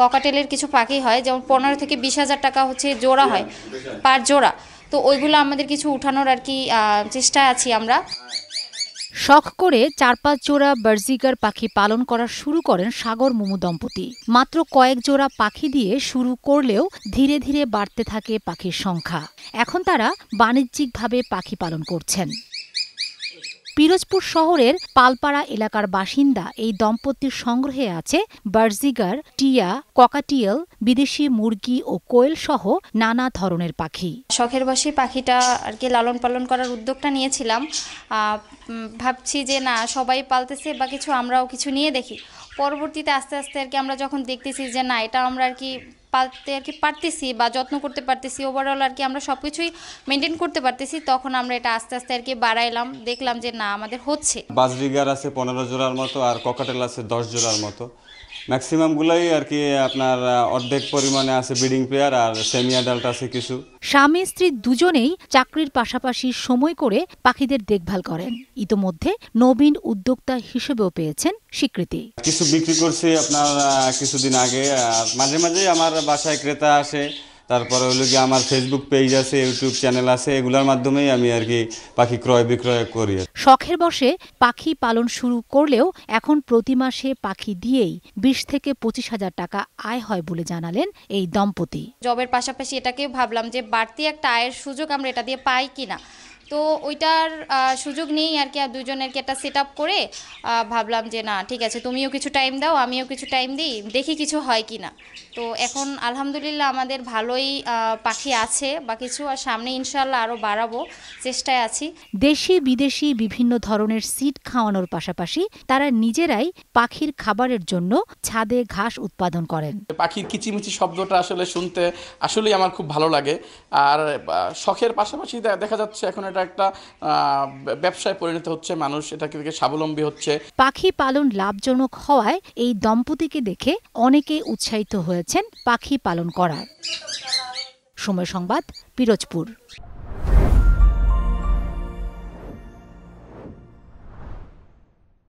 ককাটেলের কিছু পাখি হয়, যেমন 15 থেকে 20,000 টাকা হচ্ছে জোড়া হয় পার জোড়া। তো ওইগুলো আমাদের কিছু উঠানোর আর কি চেষ্টায় আছি আমরা। শখ করে 4-5 জোড়া বার্জিগার পাখি পালন করা শুরু করেন সাগর মুমু দম্পতি। মাত্র কয়েক জোড়া পাখি দিয়ে শুরু করলেও ধীরে ধীরে বাড়তে থাকে পাখির সংখ্যা। এখন তারা বাণিজ্যিকভাবে পাখি পালন করছেন। পিরোজপুর শহরের পালপাড়া এলাকার বাসিন্দা এই দম্পতির সংগ্রহে আছে বার্জিগার, টিয়া, ককাটিয়েল, বিদেশি মুরগি ও কোয়েল সহ নানা ধরনের পাখি। শখের বশে পাখিটা আর কি লালন পালন করার উদ্যোগটা নিয়েছিলাম। ভাবছি যে না, সবাই পালতেছে বা কিছু, আমরাও কিছু নিয়ে দেখি। পরবর্তীতে আস্তে আস্তে আর কি আমরা যখন দেখতেছি যে না, এটা আমরা আর কি পালতে আর কি পারতেছি বা যত্ন করতে পারতেছি, ওভারঅল আর কি আমরা সব কিছুই মেনটেন করতে পারতেছি, তখন আমরা এটা আস্তে আস্তে আর কি বাড়াইলাম। দেখলাম যে না, আমাদের হচ্ছে। বাজরিগার আছে 15 জোড়ার মতো, আর ককাটেল আছে 10 জোড়ার মতো। ম্যাক্সিমামগুলোই আর কি আপনার অর্ধেক পরিমাণে আছে ব্রিডিং পেয়ার, আর সেমি অ্যাডাল্ট আছে কিছু। স্বামী স্ত্রী দুজনেই চাকরির পাশাপাশি সময় করে পাখিদের দেখভাল করেন। ইতোমধ্যে নবীন উদ্যোক্তা হিসেবেও পেয়েছেন স্বীকৃতি। কিছু বিক্রি করছি আপনার কিছুদিন আগে, আর মাঝে মাঝে আমার বাসায় ক্রেতা আসে। তারপরে হলো কি আমার ফেসবুক পেজ আছে, ইউটিউব চ্যানেল আছে, এগুলোর মাধ্যমেই আমি আর কি পাখি ক্রয় বিক্রয় করি। শখের বশে পাখি পালন শুরু করলেও এখন প্রতি মাসে পাখি দিয়েই 20 থেকে 25,000 টাকা আয় হয় বলে জানালেন এই দম্পতি। জবের পাশাপাশি এটাকে ভাবলাম যে বাড়তি একটা আয়ের সুযোগ আমরা এটা দিয়ে পাই কিনা। তো ওইটার সুযোগ নেই আর কি, আর দুজনের একটা সেট আপ করে ভাবলাম যে না ঠিক আছে, তুমিও কিছু টাইম দাও, আমিও কিছু টাইম দিই, দেখি কিছু হয় কি না। তো এখন আলহামদুলিল্লাহ আমাদের ভালোই পাখি আছে বা কিছু, আর সামনে ইনশাল্লাহ আরও বাড়াবো, চেষ্টায় আছি। দেশি বিদেশি বিভিন্ন ধরনের সিড খাওয়ানোর পাশাপাশি তারা নিজেরাই পাখির খাবারের জন্য ছাদে ঘাস উৎপাদন করেন। পাখির কিচিমিচি শব্দটা আসলে শুনতে আসলেই আমার খুব ভালো লাগে। আর শখের পাশাপাশি দেখা যাচ্ছে এখন এটা একটা ব্যবসায় পরিণত হচ্ছে, মানুষ এটা থেকে স্বাবলম্বী হচ্ছে। পাখি পালন লাভজনক হওয়ায় এই দম্পতিকে দেখে অনেকেই উৎসাহিত হয়েছেন পাখি পালন করার। সময় সংবাদ, পিরোজপুর।